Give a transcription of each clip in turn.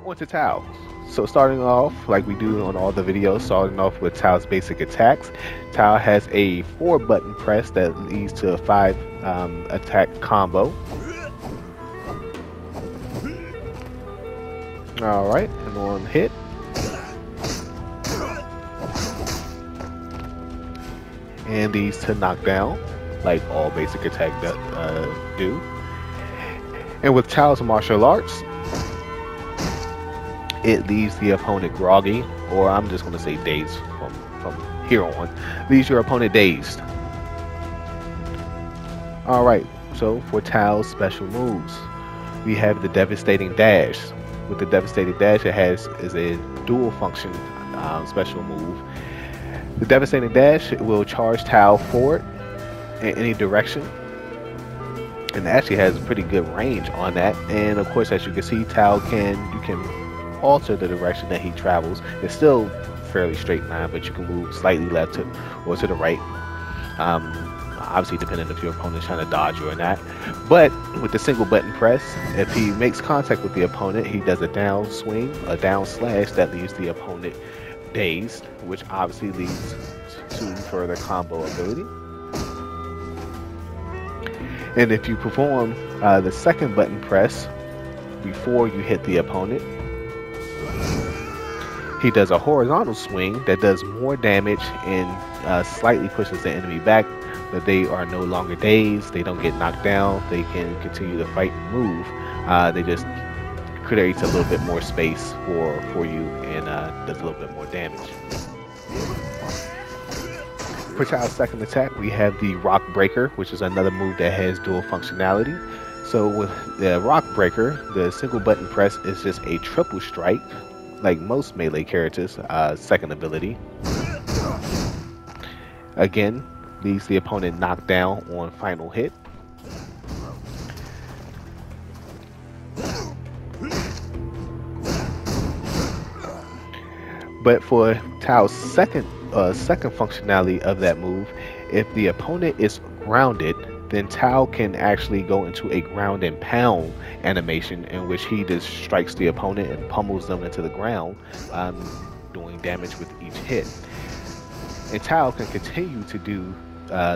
onto Tao. So starting off, like we do on all the videos, starting off with Tao's basic attacks. Tao has a 4-button press that leads to a 5 attack combo. Alright, and on hit. And these to knock down, like all basic attack do. And with Tao's martial arts, it leaves the opponent groggy, or I'm just going to say dazed from here on. Leaves your opponent dazed. Alright, so for Tao's special moves, we have the Devastating Dash. With the Devastating Dash, it is a dual function special move. The Devastating Dash will charge Tao forward in any direction, and it actually has a pretty good range on that. And of course, as you can see, Tao you can alter the direction that he travels. It's still fairly straight line, but you can move slightly left or to the right. Obviously, depending if your opponent's trying to dodge you or not. But with the single button press, if he makes contact with the opponent, he does a down swing, a down slash that leaves the opponent dazed, which obviously leads to further combo ability. And if you perform the second button press before you hit the opponent, he does a horizontal swing that does more damage and slightly pushes the enemy back, but they are no longer dazed, they don't get knocked down, they can continue to fight and move. They just creates a little bit more space for you and does a little bit more damage. For Tao's second attack, we have the Rock Breaker, which is another move that has dual functionality. So with the Rock Breaker, the single button press is just a triple strike, like most melee characters' second ability. Again, leaves the opponent knocked down on final hit. But for Tao's second functionality of that move, if the opponent is grounded, then Tao can actually go into a ground and pound animation in which he just strikes the opponent and pummels them into the ground, doing damage with each hit. And Tao can continue to do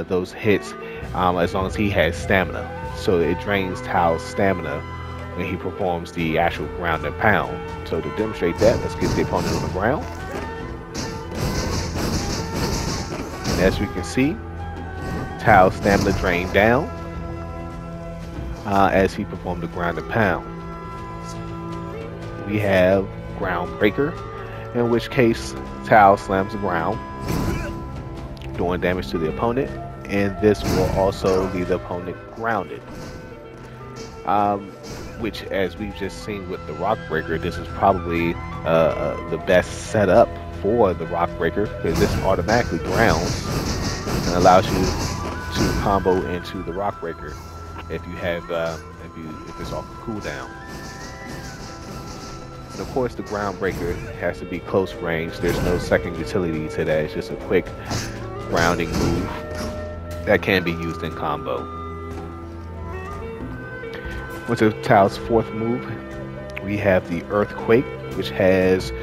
those hits as long as he has stamina. So it drains Tao's stamina when he performs the actual ground and pound. So to demonstrate that, let's get the opponent on the ground. And as we can see, Tao's stamina drained down as he performed the ground and pound. We have Ground Breaker, in which case Tao slams the ground, doing damage to the opponent, and this will also leave the opponent grounded. Which, as we've just seen with the Rock Breaker, this is probably the best setup for the Rock Breaker, because this automatically grounds and allows you to combo into the Rock Breaker if you have if it's off of cooldown. And of course, the Ground Breaker has to be close range. There's no second utility to that. It's just a quick grounding move that can be used in combo. With Tao's fourth move, we have the Earthquake, which is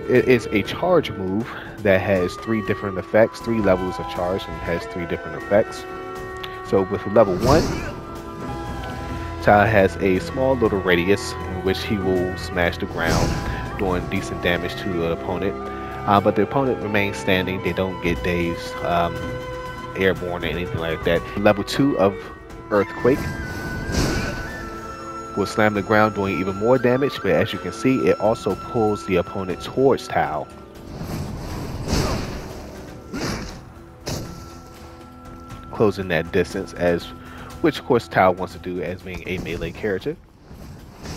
a charge move that has 3 different effects, 3 levels of charge, and has 3 different effects. So with level 1, Tao has a small little radius in which he will smash the ground, doing decent damage to the opponent. But the opponent remains standing, they don't get dazed, airborne, or anything like that. Level 2 of Earthquake will slam the ground, doing even more damage, but as you can see, it also pulls the opponent towards Tao. Closing that distance, which of course Tao wants to do as being a melee character.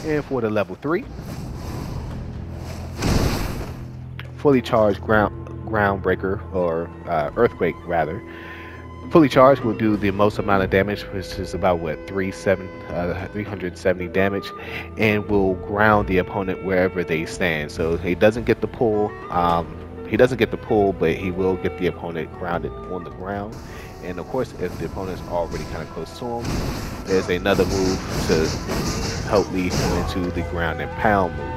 And for the level 3, fully charged ground breaker, or Earthquake rather. Fully charged will do the most amount of damage, which is about 370 damage, and will ground the opponent wherever they stand. So he doesn't get the pull. But he will get the opponent grounded on the ground. And of course, if the opponent's already kind of close to him, there's another move to help lead him into the ground and pound move.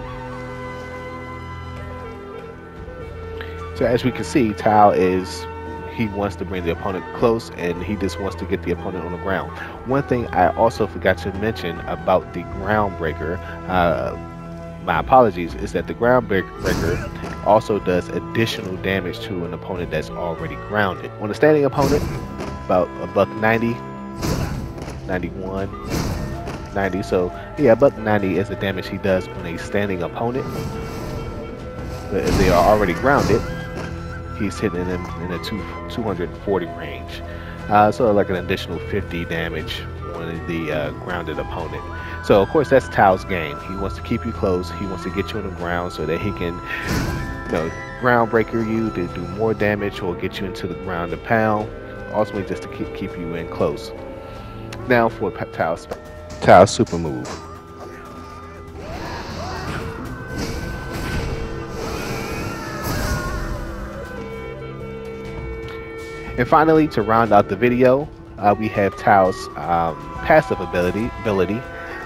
So as we can see, Tao he wants to bring the opponent close, and he just wants to get the opponent on the ground. One thing I also forgot to mention about the ground breaker, my apologies, is that the ground breaker also does additional damage to an opponent that's already grounded. On a standing opponent, about a $190, 91, 90. So yeah, $190 is the damage he does on a standing opponent. But if they are already grounded, he's hitting them in a 240 range. So like an additional 50 damage on the grounded opponent. So of course that's Tao's game. He wants to keep you close. He wants to get you on the ground so that he can, ground breaker you to do more damage or get you into the ground to pound. Ultimately, just to keep you in close. Now for Tao's super move. And finally, to round out the video, we have Tao's passive ability,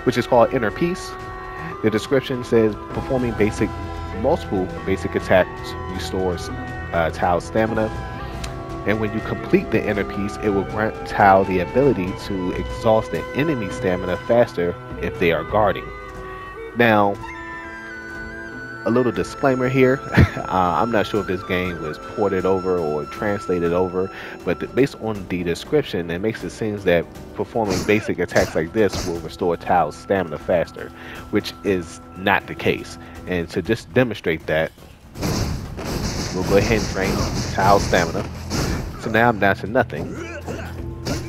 which is called Inner Peace. The description says performing multiple basic attacks restores Tao's stamina. And when you complete the Inner Peace, it will grant Tao the ability to exhaust the enemy stamina faster if they are guarding. Now, a little disclaimer here. I'm not sure if this game was ported over or translated over, but based on the description, it makes it seem that performing basic attacks like this will restore Tao's stamina faster, which is not the case. And to just demonstrate that, we'll go ahead and drain Tao's stamina. So now I'm down to nothing.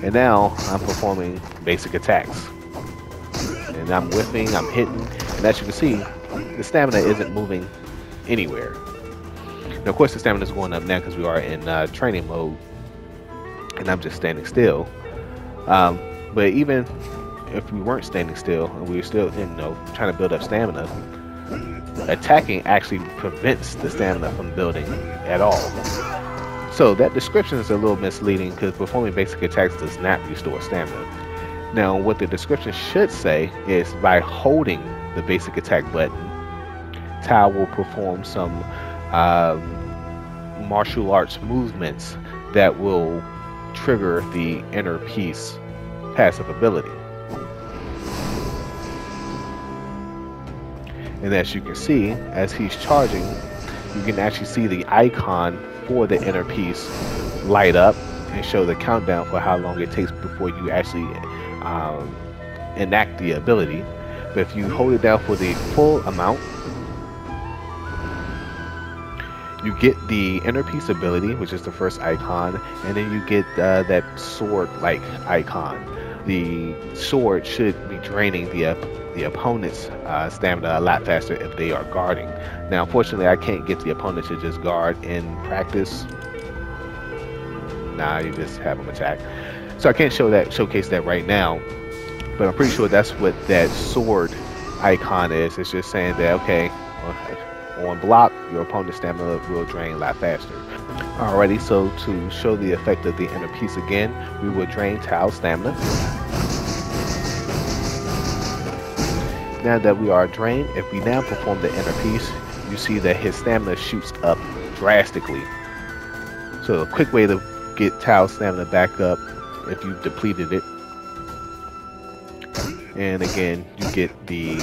And now I'm performing basic attacks. And I'm whiffing, I'm hitting, and as you can see, the stamina isn't moving anywhere. Now, of course, the stamina is going up now because we are in training mode, and I'm just standing still. But even if we weren't standing still and we were still, trying to build up stamina, attacking actually prevents the stamina from building at all. So that description is a little misleading because performing basic attacks does not restore stamina. Now, what the description should say is by holding the basic attack button, Tao will perform some martial arts movements that will trigger the Inner Peace passive ability. And as you can see, as he's charging, you can actually see the icon for the Inner Peace light up and show the countdown for how long it takes before you actually enact the ability. But if you hold it down for the full amount, you get the Inner Peace ability, which is the first icon, and then you get that sword-like icon. The sword should be draining the opponent's stamina a lot faster if they are guarding. Now, unfortunately, I can't get the opponent to just guard in practice. Nah, you just have them attack. So I can't showcase that right now. But I'm pretty sure that's what that sword icon is. It's just saying that, okay, on block, your opponent's stamina will drain a lot faster. Alrighty, so to show the effect of the Inner Peace again, we will drain Tao's stamina. Now that we are drained, if we now perform the Inner Peace, you see that his stamina shoots up drastically. So a quick way to get Tao's stamina back up if you depleted it. And again, you get the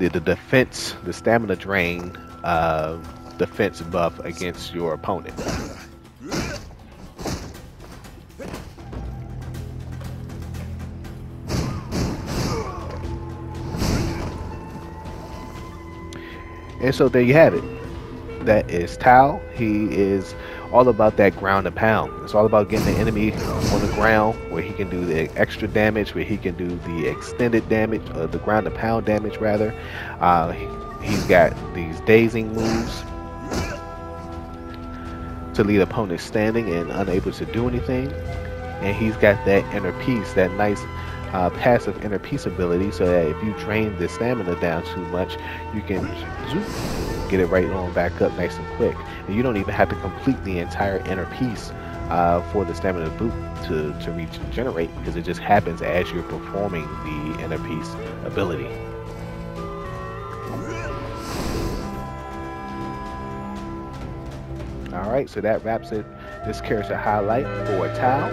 defense, the stamina drain defense buff against your opponent. And so there you have it. That is Tao. He is all about that ground and pound. It's all about getting the enemy on the ground where he can do the extra damage, where he can do the extended damage, the ground and pound damage rather. He's got these dazing moves to leave opponents standing and unable to do anything. And he's got that Inner Peace, that nice passive Inner Peace ability, so that if you drain the stamina down too much, you can get it right on back up nice and quick. And you don't even have to complete the entire Inner Peace for the stamina boot to regenerate, because it just happens as you're performing the Inner Peace ability. All right, so that wraps it. This character highlight for Tao.